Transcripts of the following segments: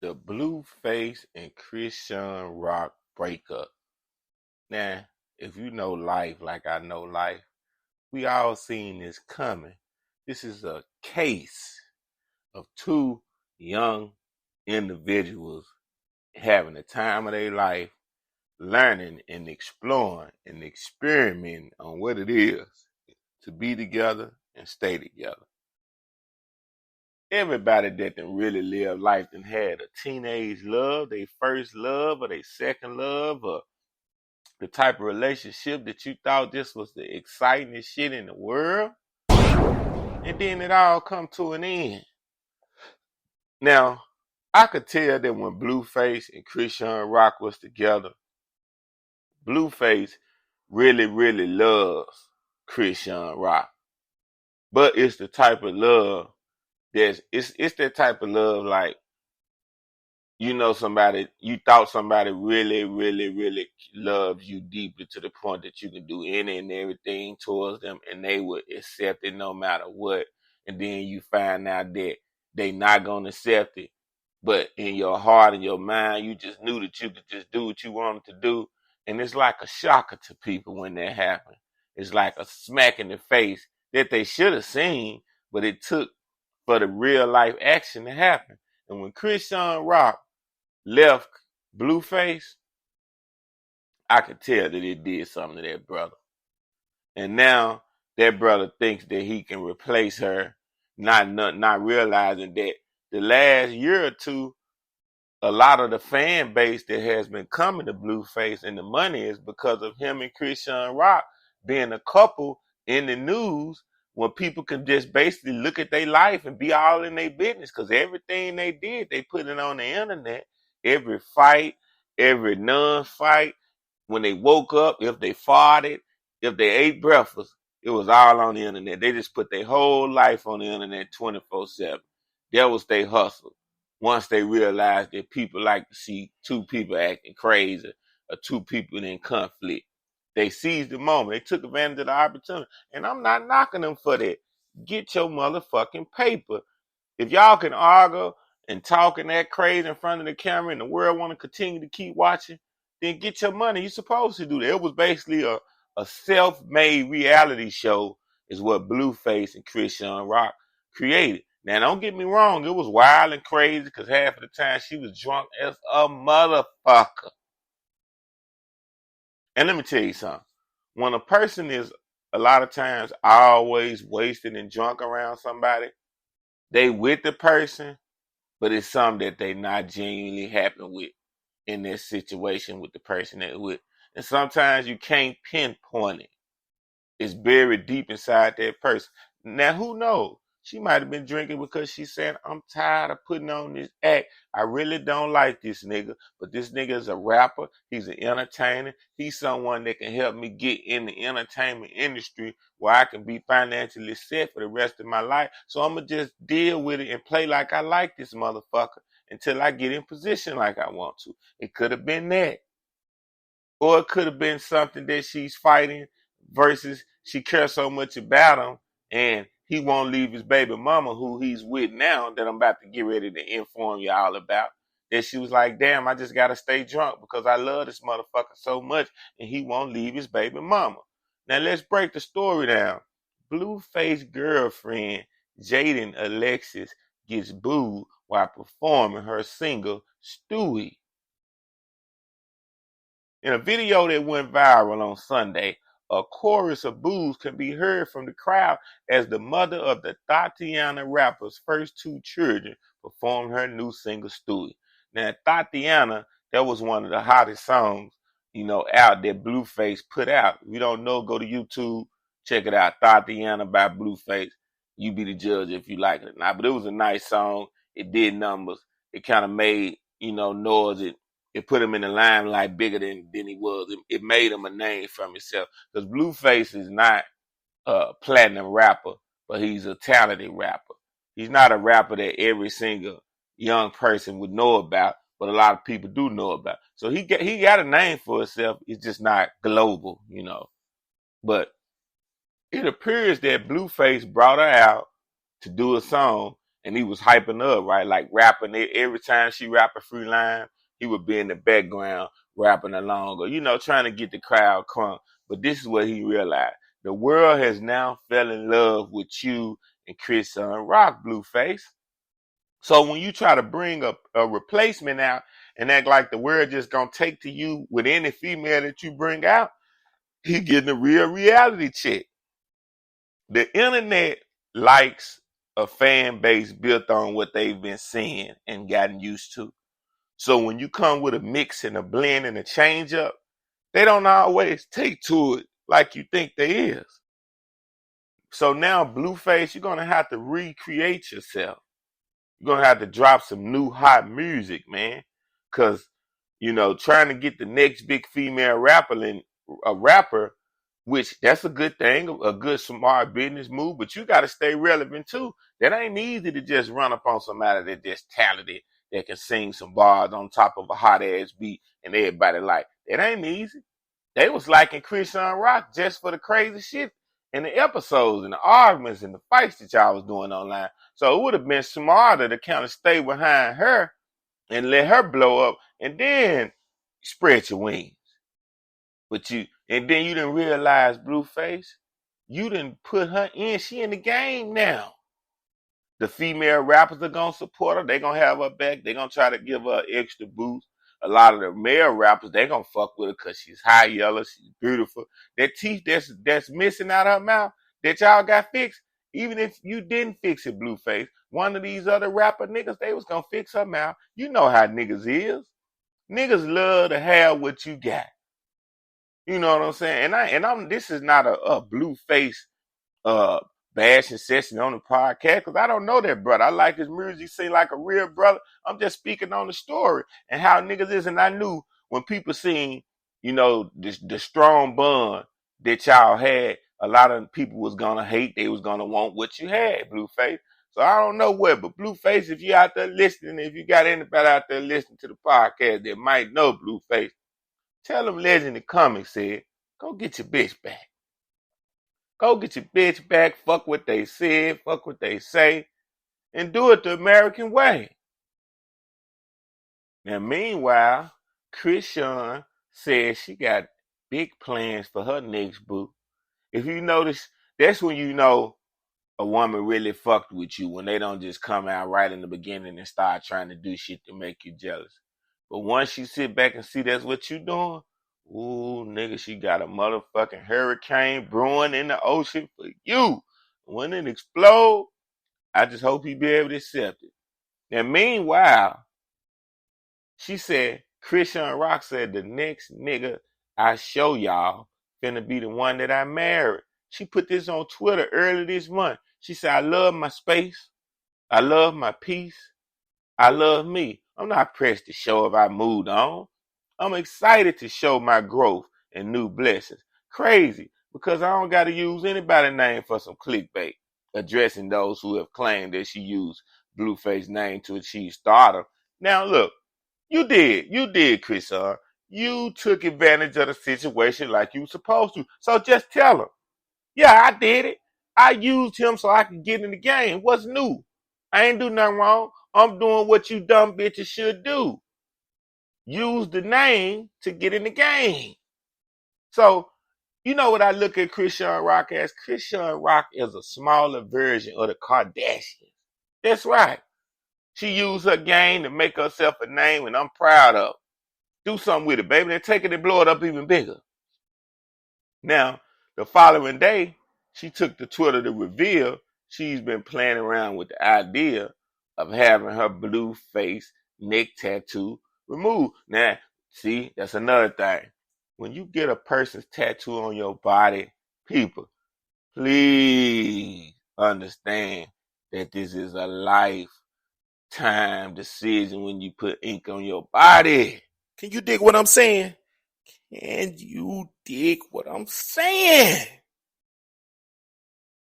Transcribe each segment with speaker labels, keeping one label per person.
Speaker 1: The Blueface and Chrisean Rock breakup. Now, if you know life like I know life, we all seen this coming. This is a case of two young individuals having the time of their life, learning and exploring and experimenting on what it is to be together and stay together. Everybody that done really lived life and had a teenage love, their first love or their second love, or the type of relationship that you thought this was the excitingest shit in the world, and then it all come to an end. Now, I could tell that when Blueface and Chrisean Rock was together, Blueface really, really loves Chrisean Rock. But it's the type of love it's that type of love like, you thought somebody really, really, really loves you deeply to the point that you can do any and everything towards them and they would accept it no matter what. And then you find out that they not going to accept it. But in your heart and your mind, you just knew that you could just do what you wanted to do. And it's like a shocker to people when that happened. It's like a smack in the face that they should have seen, but it took for the real life action to happen. And when Chrisean Rock left Blueface, I could tell that it did something to that brother. And now that brother thinks that he can replace her, not realizing that the last year or two, a lot of the fan base that has been coming to Blueface and the money is because of him and Chrisean Rock being a couple in the news when people can just basically look at their life and be all in their business because everything they did, they put it on the internet. Every fight, every non-fight, when they woke up, if they farted, if they ate breakfast, it was all on the internet. They just put their whole life on the internet 24/7. That was their hustle. Once they realized that people like to see two people acting crazy or two people in conflict, they seized the moment. They took advantage of the opportunity. And I'm not knocking them for that. Get your motherfucking paper. If y'all can argue and talk and act crazy in front of the camera and the world want to continue to keep watching, then get your money. You're supposed to do that. It was basically a self-made reality show is what Blueface and Chrisean Rock created. Now, don't get me wrong. It was wild and crazy because half of the time she was drunk as a motherfucker. And let me tell you something. When a person is a lot of times always wasted and drunk around somebody, they with the person, but it's something that they not genuinely happy with in this situation with the person they're with. And sometimes you can't pinpoint it. It's buried deep inside that person. Now, who knows? She might have been drinking because she said, I'm tired of putting on this act. I really don't like this nigga, but this nigga is a rapper. He's an entertainer. He's someone that can help me get in the entertainment industry where I can be financially set for the rest of my life. So I'm going to just deal with it and play like I like this motherfucker until I get in position like I want to. It could have been that. Or it could have been something that she's fighting versus she cares so much about him and he won't leave his baby mama who he's with now that I'm about to get ready to inform y'all about. That she was like, damn, I just got to stay drunk because I love this motherfucker so much and he won't leave his baby mama. Now let's break the story down. Blueface girlfriend JAidyn Alexis gets booed while performing her single Stewie. In a video that went viral on Sunday, a chorus of boos can be heard from the crowd as the mother of the Tatiana rapper's first two children performed her new single, Stewie. Now, Tatiana, that was one of the hottest songs, out that Blueface put out. If you don't know, go to YouTube, check it out. Tatiana by Blueface. You be the judge if you like it or not. But it was a nice song. It did numbers. It kind of made, noise. It put him in the limelight bigger than he was. It made him a name for himself. Because Blueface is not a platinum rapper, but he's a talented rapper. He's not a rapper that every single young person would know about, but a lot of people do know about. So he got a name for himself. It's just not global, But it appears that Blueface brought her out to do a song, and he was hyping her up, right? Like rapping it every time she rap a free line, he would be in the background rapping along, or trying to get the crowd crunk. But this is what he realized: the world has now fell in love with you and Chrisean Rock, Blueface. So when you try to bring a replacement out and act like the world just gonna take to you with any female that you bring out, he getting a real reality check. The internet likes a fan base built on what they've been seeing and gotten used to. So when you come with a mix and a blend and a change up, they don't always take to it like you think they is. So now, Blueface, you're gonna have to recreate yourself. You're gonna have to drop some new hot music, man. Cause, trying to get the next big female rapper, which that's a good thing, a good smart business move, but you gotta stay relevant too. That ain't easy to just run up on somebody that just talented, that can sing some bars on top of a hot ass beat and everybody like. It ain't easy. They was liking Chrisean Rock just for the crazy shit and the episodes and the arguments and the fights that y'all was doing online. So it would have been smarter to kind of stay behind her and let her blow up and then spread your wings. And then you didn't realize, Blueface, you didn't put her in. She in the game now. The female rappers are going to support her. They're going to have her back. They're going to try to give her an extra boost. A lot of the male rappers, they're going to fuck with her because she's high yellow, she's beautiful. That teeth that's missing out of her mouth that y'all got fixed, even if you didn't fix it, Blueface, one of these other rapper niggas, they was going to fix her mouth. You know how niggas is. Niggas love to have what you got. You know what I'm saying? This is not a Blueface bashing session on the podcast, because I don't know that brother. I like his music. He seems like a real brother. I'm just speaking on the story and how niggas is. And I knew when people seen, the strong bond that y'all had, a lot of people was gonna hate. They was gonna want what you had, Blueface. So I don't know what, but Blueface, if you out there listening, if you got anybody out there listening to the podcast that might know Blueface, tell them Legend the Comic said, go get your bitch back. Go get your bitch back, fuck what they said, fuck what they say, and do it the American way. Now, meanwhile, Chrisean says she got big plans for her next boo. If you notice, that's when you know a woman really fucked with you, when they don't just come out right in the beginning and start trying to do shit to make you jealous. But once you sit back and see that's what you doing, ooh, nigga, she got a motherfucking hurricane brewing in the ocean for you. When it explode, I just hope he be able to accept it. Now, meanwhile, she said, Chrisean Rock said, the next nigga I show y'all finna be the one that I married. She put this on Twitter early this month. She said, I love my space. I love my peace. I love me. I'm not pressed to show if I moved on. I'm excited to show my growth and new blessings. Crazy, because I don't got to use anybody's name for some clickbait, addressing those who have claimed that she used Blueface's name to achieve stardom. Now look, you did, Chrisean. You took advantage of the situation like you were supposed to. So just tell her, yeah, I did it. I used him so I could get in the game. What's new? I ain't do nothing wrong. I'm doing what you dumb bitches should do. Use the name to get in the game. So, you know what I look at Chrisean Rock as? Chrisean Rock is a smaller version of the Kardashians. That's right. She used her game to make herself a name, and I'm proud of her. Do something with it, baby. Then take it and blow it up even bigger. Now, the following day, she took to Twitter to reveal she's been playing around with the idea of having her Blueface neck tattoo removed. Now, see, that's another thing. When you get a person's tattoo on your body, people, please understand that this is a lifetime decision when you put ink on your body. Can you dig what I'm saying? Can you dig what I'm saying?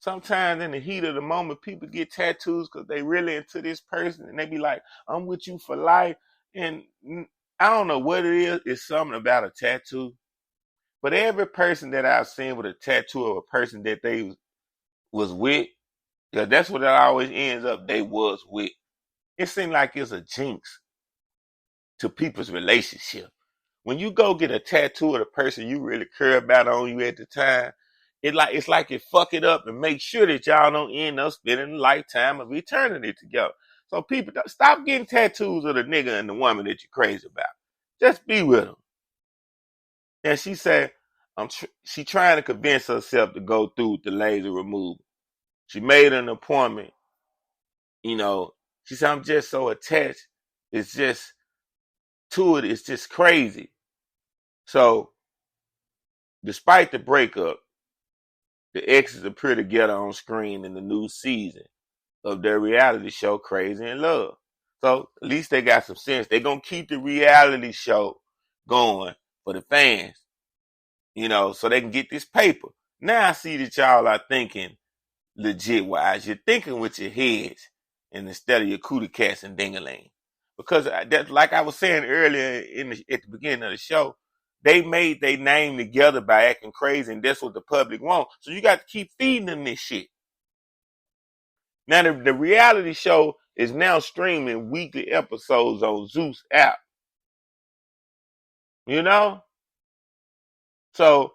Speaker 1: Sometimes in the heat of the moment, people get tattoos because they really into this person and they be like, I'm with you for life. And I don't know what it is. It's something about a tattoo. But every person that I've seen with a tattoo of a person that they was with, Because that's what it always ends up they was with. It seems like it's a jinx to people's relationship. When you go get a tattoo of the person you really care about on you at the time, it's like it fuck it up and make sure that y'all don't end up spending a lifetime of eternity together. So people, stop getting tattoos of the nigga and the woman that you're crazy about. Just be with them. And she said, she trying to convince herself to go through with the laser removal. She made an appointment. You know, she said, I'm just so attached. It's just to it. It's just crazy. So, despite the breakup, the exes appear together on screen in the new season of their reality show, Crazy in Love. So, at least they got some sense. They're going to keep the reality show going for the fans, you know, so they can get this paper. Now I see that y'all are thinking legit wise. You're thinking with your heads and instead of your cootie cats and ding-a-ling. Because that, like I was saying earlier at the beginning of the show, they made their name together by acting crazy, and that's what the public wants. So you got to keep feeding them this shit. Now the reality show is now streaming weekly episodes on Zeus app. You know? So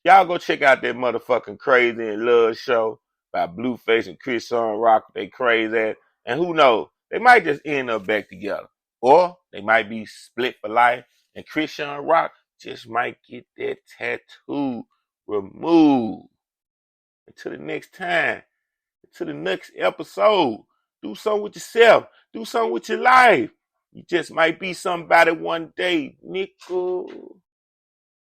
Speaker 1: y'all go check out that motherfucking Crazy in Love show by Blueface and Chrisean rock they crazy at. And who knows? They might just end up back together. Or they might be split for life. And Chrisean Rock just might get that tattoo removed. Until the next time. Until the next episode. Do something with yourself. Do something with your life. You just might be somebody one day. Nickel.